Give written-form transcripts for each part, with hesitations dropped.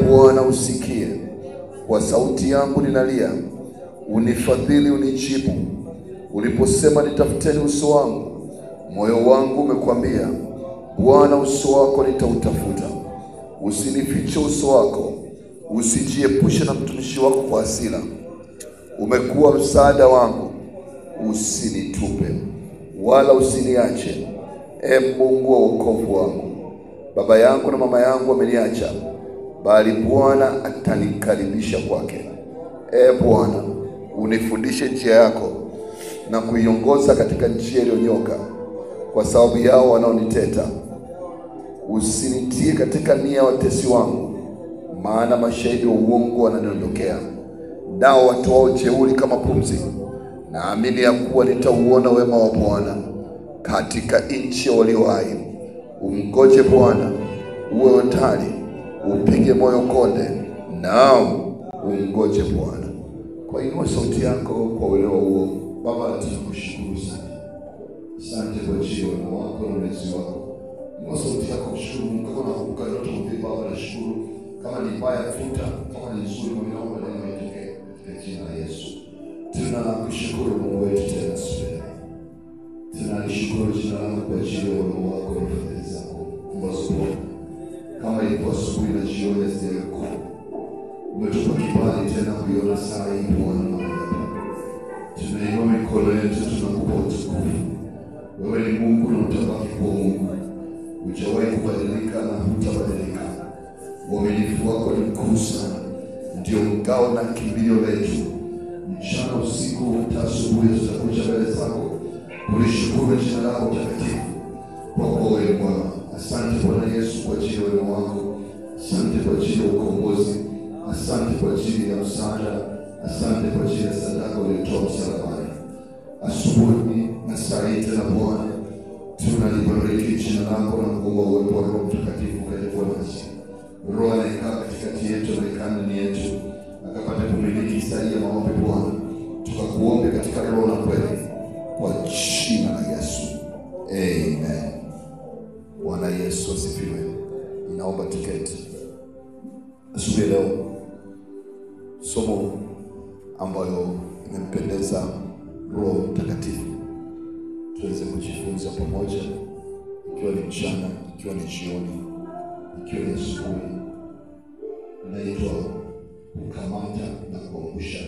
Bwana usikie, kwa sauti yangu ninalia, unifadhili unijibu. Uliposema nitafuteni uso wangu, moyo wangu umekwambia, Bwana uso wako nitautafuta. Usinifiche uso wako, usijiepushe na mtumishi wako kwa hasira. Umekuwa msaada wangu, usinitupe wala usiniache, Mungu wa wokovu wangu. Baba yangu na mama yangu wameniacha, bali Bwana atanikaribisha kwake. Bwana, unifundishe njia yako na kuiongoza katika njia iliyonyoka kwa sababu yao wanaoniteta. Usinitie katika nia ya watesi wangu, maana mashahidi wa uongo wananiondokea. Nao watoao jeuri kama pumzi. Naamini ya kuwa nitauona wema wa Bwana katika nchi ya walio hai. Umngoje Bwana, uwe hodari, upige moyo konde, naam, umngoje Bwana. Kwa inua sauti yako kwa uelewa huo. Baba, tunakushukuru sana. Asante kwa ajili ya wema wako na ulinzi wako. Inua sauti yako kushukuru Mungu. Kama unakumbuka ndoto mzuri, Baba nashukuru. Kama ni mbaya futa, kama ni nzuri naomba neema itokee katika jina la Yesu. Tunakushukuru Mungu wetu tena siku. Tunalishukuru jina lako kwa ajili ya wema wako na fadhili zako. Kama ilikuwa asubuhi na jioni yako, umetupa kibali tena kuiona saa hii Bwana mahali hapa. Tunainua mikono yetu, tunakupa utukufu. Wewe ni Mungu na utabaki kuwa Mungu. Hujawahi kubadilika na hutabadilika. Uaminifu wako ni mkuu sana, ndio ngao na kimbilio letu. Mchana usiku asubuhi tutakuja mbele zako kulishukuru jina lako takatifu kwa kuwa wewe Bwana. Asante Bwana Yesu kwa ajili ya wema wako. Asante kwa ajili ya ukombozi. Asante kwa ajili ya msaada. Asante kwa ajili ya sadaka uliyotoa msalabani. Asubuhi na saa hii tena Bwana, tunalibariki jina lako na kuomba uwepo wa Roho Mtakatifu katika nasi. Roho anayekaa katikati yetu na ndani yetu, akapata kumiliki saa ya maombi Bwana. Tukakuombe katika roho na kweli kwa jina la Yesu. Amen. Bwana Yesu asifiwe. Ninaomba tiketi. Asubuhi leo somo ambayo imempendeza Roho Mtakatifu tuweze kujifunza pamoja, ikiwa ni mchana, ikiwa ni jioni, ikiwa ni asubuhi. Inaitwa kukamata na kuangusha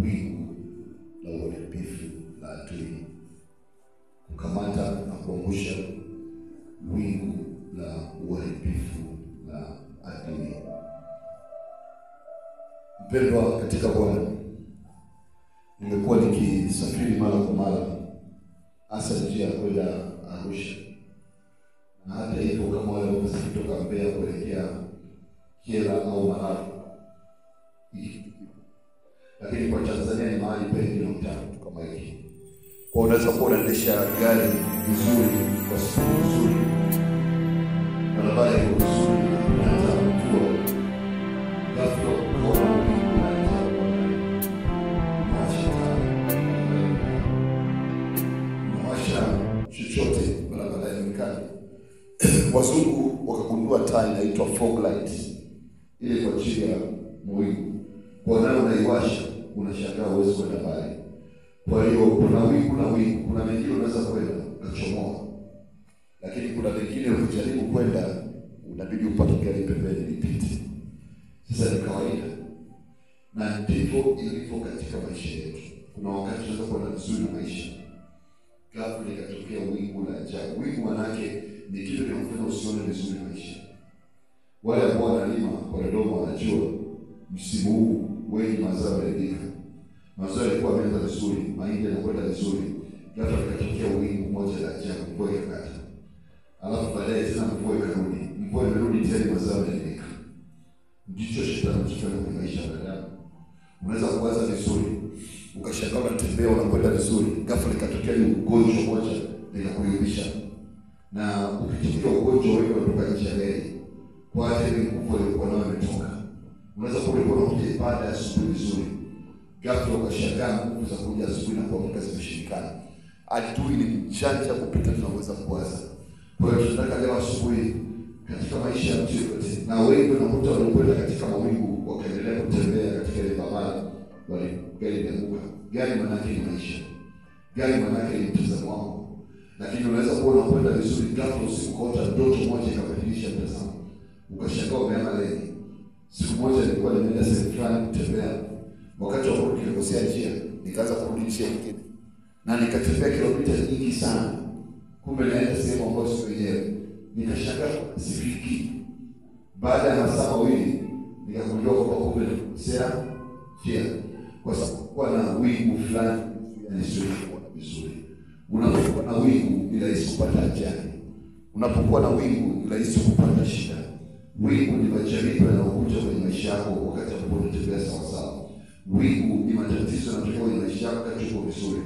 wingu la uharibifu la adui. Kukamata na kuangusha wingu la uharibifu la adui. Mpendwa katika Bwana, nimekuwa nikisafiri mara kwa mara, hasa njia ya kwenda Arusha. Na hata hivyo kama wale wanaosafiri kutoka Mbeya kuelekea Kyela au Marawi. Lakini kwa Tanzania ni mahali pengi na mtaani kama hiki. Kwa unaweza kuwa unaendesha gari vizuri kwa spidi nzuri, barabara iko vizuri, unaanza kutua ghafla unaona wingu unawasha chochote barabara inaonekana. Wazungu wakagundua taa inaitwa fog light, ile kwa ajili ya mawingu. Kwa nani unaiwasha, unashangaa uwezi kwenda mbali. Kwa hiyo kuna wingu na wingu, kuna mengine unaweza kwenda ukachomoa, lakini kuna mengine ukijaribu kwenda unabidi upate gari pembeni lipite. Sasa ni kawaida, na ndivyo ilivyo katika maisha yetu. Kuna wakati tunaweza kuwa na vizuri na maisha, ghafla ikatokea wingu la ajabu. Wingu manake ni kitu kinachofanya usione vizuri maisha. Wale ambao wanalima kwa Dodoma wanajua msimu huu wengi mazao yanaharibika. Mazao yalikuwa yameanza vizuri, mahindi yanakwenda vizuri, ghafla ikatokea wingu moja la ajabu, mvua ikakata. Alafu baadaye tena mvua ikarudi. Mvua imerudi tena, mazao yanaharibika. Ndicho shetani anachofanya kwenye maisha ya wanadamu. Unaweza kuanza vizuri, ukashangaa unatembea unakwenda vizuri, ghafla ikatokea ugonjwa moja linakuyumbisha. Na ukichukua ugonjwa wewe kutoka nje ya gari, kwa ajili nguvu ilikuwa nayo imetoka. Unaweza kuwa unakuja ibada ya asubuhi vizuri, ghafla ukashangaa nguvu za kuja asubuhi na kuamka zimeshindikana. Adui ni mjanja kupita tunaweza kuwaza. Kwa hiyo tunataka leo asubuhi katika maisha ya mtu yote. Na wengi wanakuta walikwenda katika mawingu wakaendelea kutembea katika ile barabara, gari lianguka. Gari manake ni maisha, gari manake ni mtazamo wako. Lakini unaweza kuwa unakwenda vizuri, ghafla usiku ukaota ndoto moja ikabadilisha mtazamo, ukashangaa umeama leo. Siku moja nilikuwa nimeenda sehemu fulani kutembea, wakati wa kurudi nikakosea njia, nikaanza kurudi njia nyingine, na nikatembea kilomita nyingi sana, kumbe naenda sehemu ambayo sio yenyewe. Nikashangaa sifiki. Baada ya masaa mawili nikagundua kwamba kumbe nikakosea njia, kwa sababu na wingu fulani yanisiwe kuona vizuri. Unapokuwa na wingu ni rahisi kupata ajali. Unapokuwa na wingu ni rahisi kupata shida. Wingu ni majaribu yanayokuja kwenye maisha yako wakati ambapo unatembea sawa sawa. Wingu ni matatizo yanatokea kwenye maisha yako wakati uko vizuri.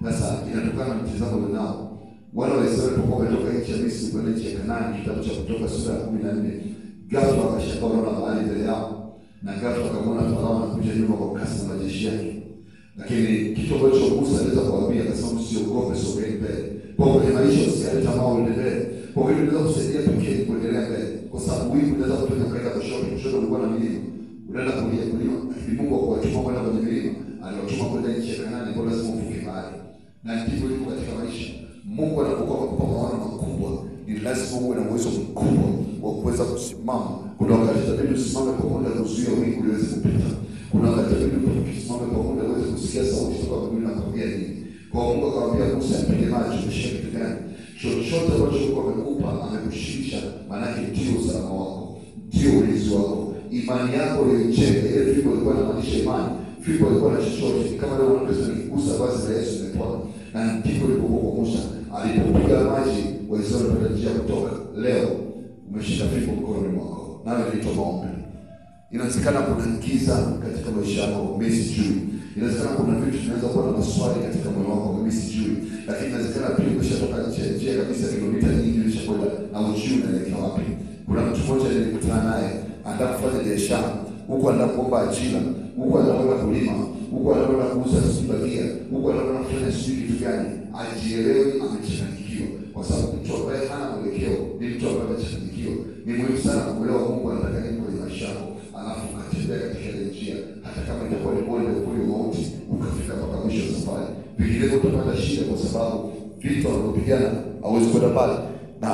Sasa inatokana na mtazamo unao. Wana wa Israeli walikuwa wametoka nchi ya Misri kwenda nchi ya Kanaani, kitabu cha Kutoka sura ya 14. Ghafla wakashangaa wanaona bahari mbele yao, na ghafla wakamwona Farao anakuja nyuma kwa kasi na majeshi yake. Lakini kitu ambacho Musa aliweza kuambia, akasema msiogope, sogeni mbele. Kwa kwenye maisha usikate tamaa, uendelee. Kwa hiyo unaweza kusaidia pekee kuendelea mbele, kwa sababu wingu unaweza kufanya kaida kushoto. Kushoto ulikuwa na milima, unaenda kulia kulima. Mungu akuwatuma kwenda kwenye milima, aliwatuma kwenda nchi ya Kanaani, kwa lazima uvuke bahari. Na ndivyo ilivyo katika maisha. Mungu anapokuwa kwa maono makubwa, ni lazima uwe na uwezo mkubwa wa kuweza kusimama. Kuna wakati itabidi usimame kwa muda kuzuia wingu liweze kupita. Kuna wakati itabidi usimame kwa muda uweze kusikia sauti kutoka mbinguni na kuambia nini. Kwa Mungu akamwambia Musa, apige macho, umeshika kitu gani? Chochote ambacho Mungu amekupa, amekushirikisha, maana yake ndio usalama wako, ndio ulinzi wako. Imani yako iliyojenga, ile fimbo ilikuwa inamaanisha imani. Fimbo ilikuwa na chochote, kama leo unaweza kugusa basi la Yesu imepona. Na ndipo ilipokuwa kwa Musa, alipopiga maji Waisraeli walipata njia kutoka. Leo umeshika fimbo mkononi mwako, nawe inaitwa maombi. Inawezekana kuna giza katika maisha yako, mimi sijui. Inawezekana kuna vitu vinaweza kuwa na maswali katika moyo wako, mimi sijui. Lakini inawezekana pia umeshatoka njia kabisa kilomita nyingi ulishakwenda na ujui unaelekea wapi. Kuna mtu mmoja nilikutana naye, anataka kufanya biashara, huko anataka kuomba ajira, huko anataka kulima, huko anataka kuuza sibagia, huko anataka kufanya sijui kitu gani. Ajielewi, amechanganyikiwa. Kwa sababu mtu ambaye hana mwelekeo ni mtu ambaye amechanganyikiwa. Ni muhimu sana kuelewa Mungu anataka nini kwenye maisha yako, alafu ukatembea katika ile njia, hata kama itakuwa ni bonde kule mauti, ukafika mpaka mwisho wa safari. Vinginevyo utapata shida, kwa sababu vitu wanavyopigana hawezi kwenda pale. Na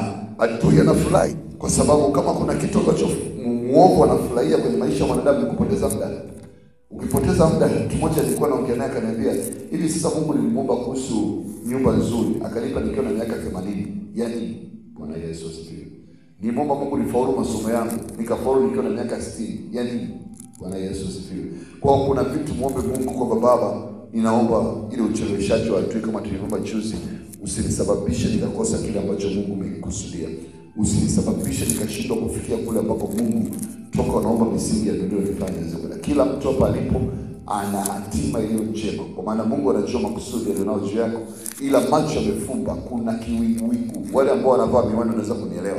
adui anafurahi, kwa sababu kama kuna kitu ambacho muovu anafurahia kwenye maisha ya mwanadamu ni kupoteza muda. Ukipoteza muda, kimoja nilikuwa naongea naye akaniambia, hivi sasa Mungu nilimwomba kuhusu nyumba nzuri, akanipa nikiwa na miaka 80. Yaani Bwana Yesu asifiwe. Nilimwomba Mungu nifaulu masomo yangu, nikafaulu nikiwa na miaka 60. Yaani Bwana Yesu asifiwe. Kwa hiyo kuna vitu muombe Mungu kwamba Baba, ninaomba ile ucheleweshaji wa adui kama tulivyoomba juzi, usinisababishe nikakosa kile ambacho Mungu amekusudia. Usinisababishe nikashindwa kufikia kule ambapo Mungu toka unaomba misingi ya dunia ilifanya zile. Kila mtu hapa alipo ana hatima iliyo njema, kwa maana Mungu anajua makusudi alionao juu yako, ila macho yamefumba. Kuna kiwingu. Wale ambao wanavaa miwani wanaweza kunielewa.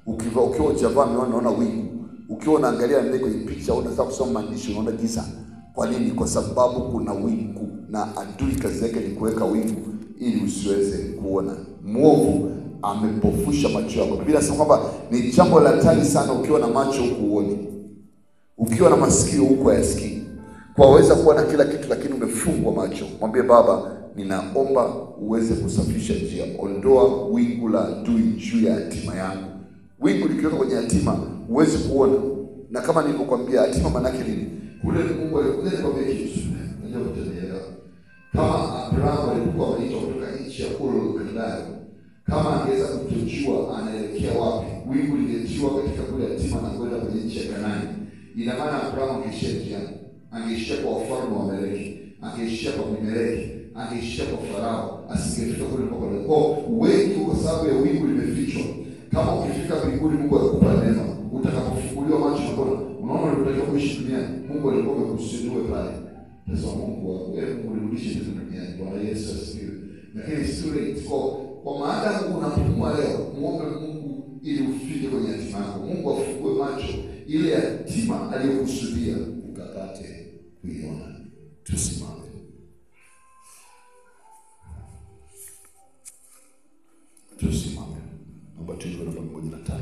Ukiwa hujavaa miwani unaona wingu. Ukiwa unaangalia ndege kwenye picha unataka kusoma maandishi unaona giza. Kwa nini? Kwa sababu kuna wingu, na adui kazi yake ni kuweka wingu ili usiweze kuona. Mwovu amepofusha macho yako. Biblia inasema kwamba ni jambo la hatari sana ukiwa na macho huku uone, ukiwa na masikio huku hayasikii. Kwaweza kuwa na kila kitu lakini umefungwa macho. Mwambie Baba, ninaomba uweze kusafisha njia. Ondoa wingu la adui juu ya hatima yangu. Wingu likiweka kwenye hatima huwezi kuona. Na kama nilivyokuambia, hatima maana yake nini? Kule Mungu alikuja nikwambia kitu. Ndio utaelewa. Kama Abraham alikuwa anaitwa kutoka nchi ya Uru Kaldaya, kama angeweza kutojua anaelekea wapi, wingu lingetiwa katika kule hatima na kwenda kwenye nchi ya Kanaani. Ina maana Abraham angeishia njiani. Angeishia kwa wafalme wa Amaleki, angeishia kwa Abimeleki, angeishia kwa Farao, asingefika kule kwa Mungu. Kwa wengi kwa sababu ya wingu limefichwa. Kama ukifika mbinguni Mungu atakupa neema. Utakapofunguliwa macho unaona unataka kuishi duniani. Mungu alikuwa amekusudiwa pale. Sasa Mungu nirudishe tena duniani. Bwana Yesu asifiwe. Lakini sio kwa maana unapumua leo, muombe Mungu ili ufike kwenye hatima yako. Mungu afungue macho ile hatima aliyokusudia ukapate kuiona. Tusimame. Tusimame. Naomba tuimbe namba 1 na 3.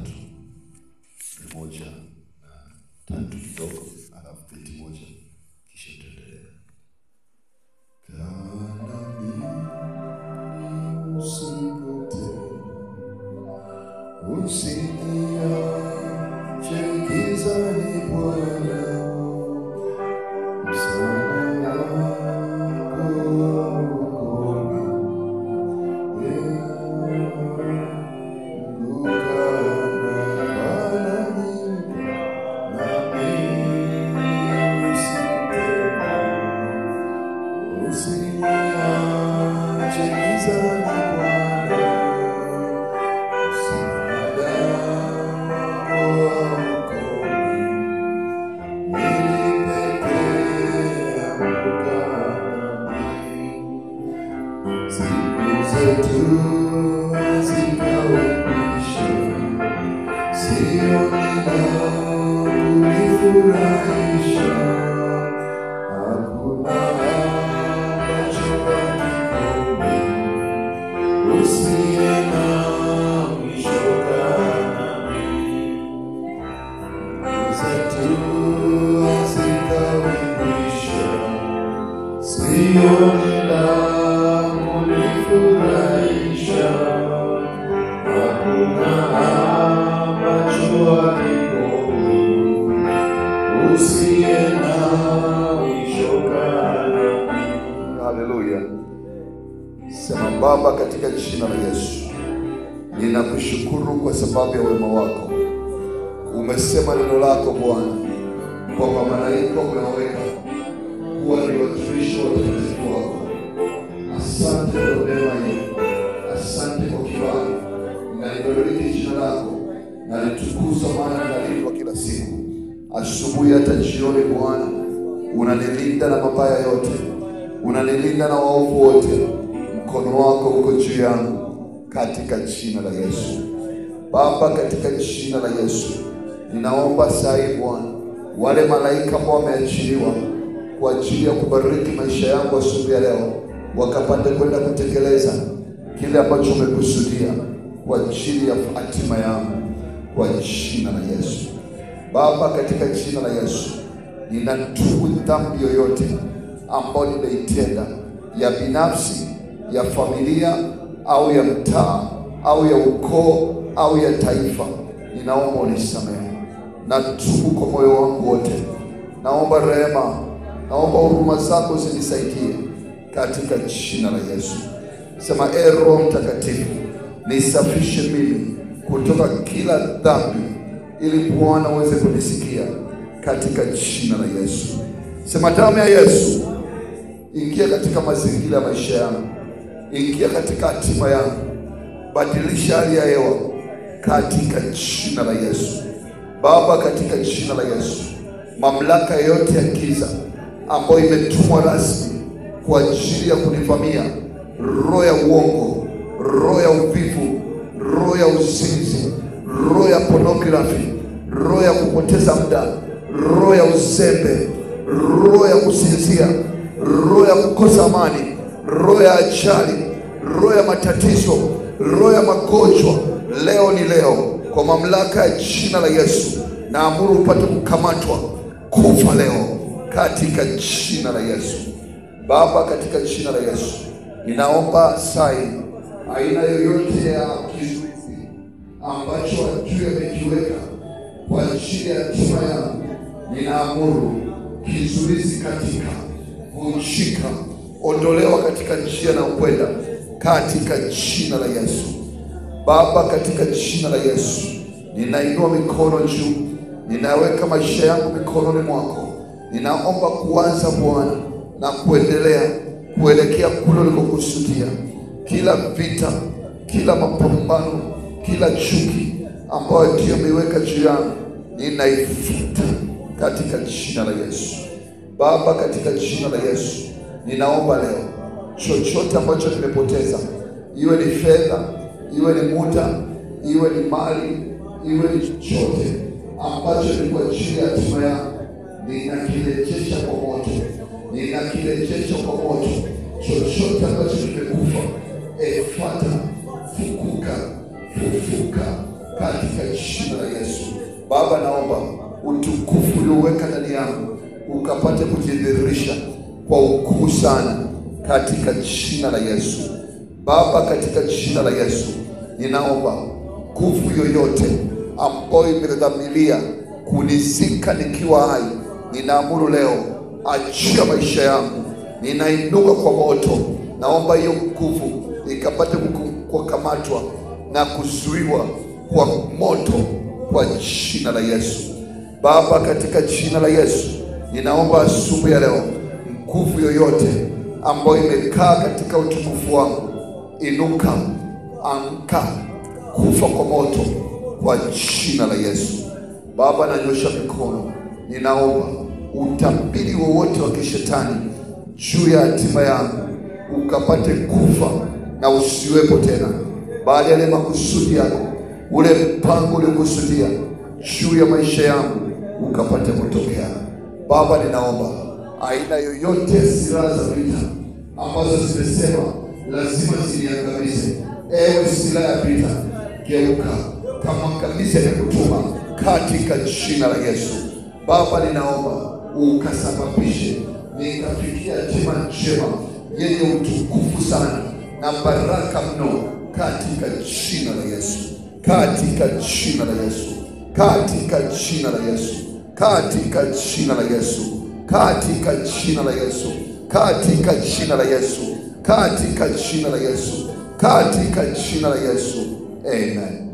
kunifurahisha, hakuna ambacho hakikomi, usiye na mwisho nami, zetu hazikawi mwisho, sioni la kunifurahisha, hakuna ambacho hakikomi, usiye na mwisho nami. Haleluya. Sema, Baba, katika jina la Yesu, ninakushukuru kwa sababu ya wema wako. Umesema neno lako Bwana kwamba malaika umewaweka kuwa ni watumishi watakatifu wako. Asante kwa neema hiyo, asante kwa kibali. Ninalibariki jina lako na litukuza, maana ninalindwa kila siku, asubuhi hata jioni. Bwana, unanilinda na mabaya yote, unanilinda na waovu wote. Mkono wako uko juu yangu katika jina la Yesu. Baba, katika jina la Yesu, ninaomba saa hii Bwana, wale malaika ambao wameachiliwa kwa ajili ya kubariki maisha yangu asubuhi ya leo, wakapate kwenda kutekeleza kile ambacho umekusudia kwa ajili ya hatima yangu, kwa jina la Yesu. Baba, katika jina la Yesu, ninatubu dhambi yoyote ambayo nimeitenda, ya binafsi, ya familia, au ya mtaa, au ya ukoo, au ya taifa. Ninaomba unisamehe. Natubu kwa moyo wangu wote. Naomba rehema, naomba huruma zako zinisaidie katika jina la Yesu. Sema, Roho Mtakatifu, nisafishe mimi kutoka kila dhambi, ili Bwana uweze kunisikia katika jina la Yesu. Sema, damu ya Yesu, ingia katika mazingira ya maisha yangu, ingia katika hatima yangu, badilisha hali ya hewa katika jina la Yesu. Baba, katika jina la Yesu, mamlaka yote ya giza ambayo imetumwa rasmi kwa ajili ya kunivamia, roho ya uongo, roho ya uvivu, roho ya uzinzi, roho ya pornography, roho ya kupoteza muda, roho ya uzembe, roho ya kusinzia, roho ya kukosa amani, roho ya ajali, roho ya matatizo, roho ya magonjwa, leo ni leo, kwa mamlaka ya jina la Yesu, naamuru upate kukamatwa, kufa leo katika jina la Yesu. Baba, katika jina la Yesu, ninaomba sai aina yoyote ya kizuizi ambacho adui amekiweka kwa ajili ya hatima yangu, ninaamuru kizuizi katika vunjika, ondolewa katika njia na ukwenda katika jina la Yesu. Baba, katika jina la Yesu, ninainua mikono juu, ninaweka maisha yangu mikononi mwako. Ninaomba kuanza Bwana na kuendelea kuelekea kule ulikokusudia. Kila vita, kila mapambano, kila chuki ambayo ndio imeweka juu yangu, ninaifuta katika jina la Yesu. Baba, katika jina la Yesu, ninaomba leo chochote ambacho nimepoteza, iwe ni fedha, iwe ni muda, iwe ni mali, iwe ni chochote ambacho ni kwa ajili ya hatima yangu, ninakirejesha kwa moto, ninakirejesha kwa moto. Chochote ambacho kimekufa, fuata, fukuka, fufuka katika jina la Yesu. Baba, naomba utukufu ulioweka ndani yangu ukapate kujidhihirisha kwa ukuu sana katika jina la Yesu. Baba, katika jina la Yesu, ninaomba nguvu yoyote ambayo imedhamiria kunizika nikiwa hai, ninaamuru leo, achia maisha yangu, ninainuka kwa moto. Naomba hiyo nguvu ikapate kukamatwa na kuzuiwa kwa moto kwa jina la Yesu. Baba, katika jina la Yesu, ninaomba asubuhi ya leo, nguvu yoyote ambayo imekaa katika utukufu wangu, inuka, amka, kufa kwa moto kwa jina la Yesu. Baba, nanyosha mikono, ninaomba utabiri wowote wa kishetani juu ya hatima yangu ukapate kufa na usiwepo tena, bali yale makusudi yako, ule mpango uliokusudia juu ya maisha yangu ukapate kutokea. Baba, ninaomba aina yoyote silaha za vita ambazo zimesema lazima ziniangamize, ewe silaha ya vita, geuka kama kanisa ya kutuma katika jina la Yesu. Baba, ninaomba ukasababishe nikafikia hatima njema yenye utukufu sana na baraka mno katika jina la Yesu, katika jina la Yesu, katika jina la Yesu, katika jina la Yesu, katika jina la Yesu, katika jina la Yesu, katika jina la Yesu, katika jina la Yesu. Amen.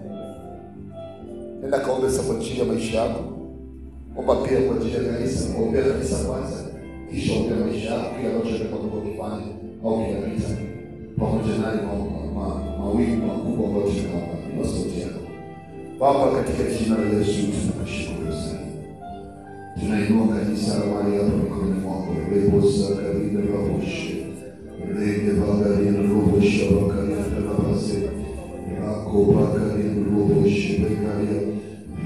Nenda kaombe kwa ajili ya maisha yako. Omba pia kwa ajili ya kanisa. Ombea kanisa kwanza, kisha ombea maisha yako, kile ambacho unataka kufanya au kinapita pamoja naye mawingu makubwa ambayo tunaomba. Ni sauti yako. Baba, katika jina la Yesu tunakushukuru sana. Tunainua kanisa la wale hapa mikononi mwako. Rebo sakari na raboshe. Rege bagari na raboshe bakari na rabase. Rako bakari na raboshe bakari.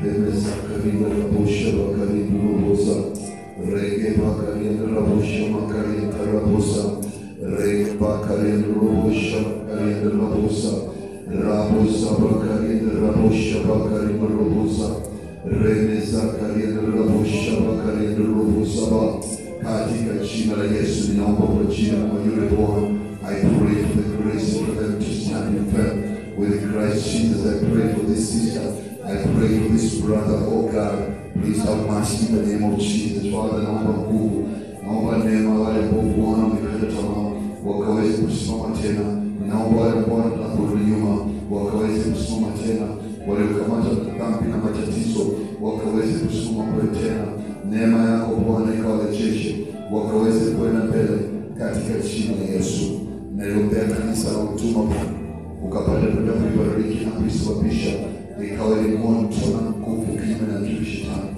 Rebe sakari na raboshe bakari na rabosa. Rege bakari na raboshe bakari na rabosa. Rege bakari na raboshe bakari na rabosa. Rabosa bakari na raboshe bakari na rabosa. Remeza karienda rabosha bakarienda robosaba. Katika jina la Yesu ninaomba kwa jina la yule Bwana. I pray for the grace for them to stand in faith with Christ Jesus. I pray for this sister. I pray for this brother. Oh God, please have mercy in the name of Jesus. Father, naomba nguvu, naomba neema wale Bwana wamekata tamaa wakaweze kusimama tena. Naomba wale Bwana tunaporudi nyuma wakaweze kusimama tena. Wale kamata dhambi na matatizo wakaweze kusimama mbele tena. Neema yako Bwana ikawarejeshe wakaweze kwenda mbele katika jina la Yesu. Naliombea kanisa la utuma Bwana ukapata kwenda kuibariki na kuisababisha ikawa ni moto na nguvu kinyume na adui shetani.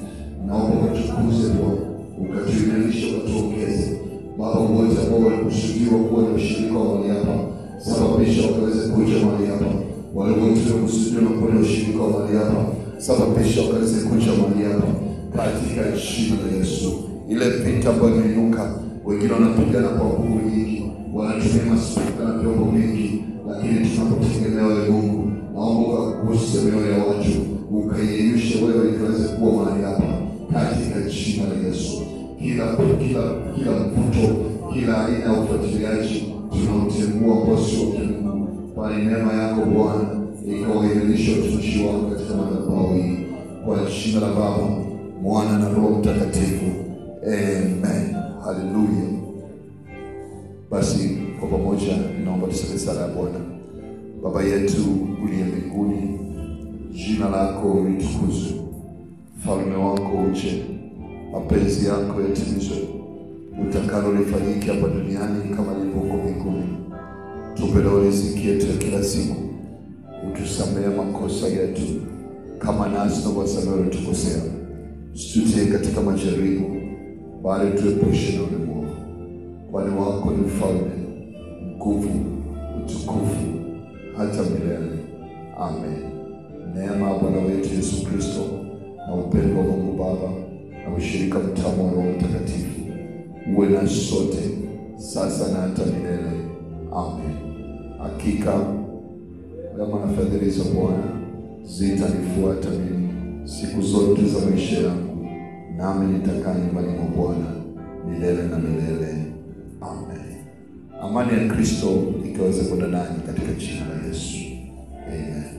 Naomba ukatukuze Bwana, ukatuimarisha, ukatuongeze. Baba, wote ambao walikusudiwa kuwa na ushirika wa mahali hapa, sababisha wakaweze kuja mahali hapa. Wale wote walikusudiwa na kuwa na ushirika wa mahali hapa, sababisha wakaweze kuja mahali hapa katika jina la Yesu. Ile vita ambayo imeinuka, wengine wanapigana kwa nguvu nyingi, wanatumia masuka na vyombo vingi, lakini tunapotegemea wewe Mungu, naomba ukaguse mioyo ya watu, ukaiyeyushe wewe ikaweze kuwa mahali hapa katika jina la Yesu. Kila mvuto, kila aina ya ufuatiliaji tunautengua kwa sio Mungu. Kwa neema yako Bwana ikawailisha utumishi wako katika madhabahu hii, kwa jina la Baba, Mwana na Roho Mtakatifu. Amen. Hallelujah. Basi kwa pamoja ninaomba tuseme sala ya Bwana. Baba yetu uliye mbinguni, jina lako litukuzwe. Ufalme wako uje, mapenzi yako yatimizwe, utakalo lifanyike hapa duniani kama lilivyo mbinguni. Tupe leo riziki yetu ya kila siku. Utusamehe makosa yetu kama nasi tunavyosamehe waliotukosea. Usitutie katika majaribu, bali tuepushe na ule mwovu. Kwani wako ni ufalme, nguvu, utukufu hata milele. Amen. Neema ya Bwana wetu Yesu Kristo na upendo wa Mungu Baba na ushirika mtamu wa Roho Mtakatifu uwe na sote sasa na hata milele. Amen. Hakika wema na fadhili za Bwana zitanifuata mimi siku zote za maisha yangu, nami nitakaa nyumbani mwa Bwana milele na milele. Amen. Amani ya Kristo ikaweze kwenda nanyi katika jina la Yesu. Amen.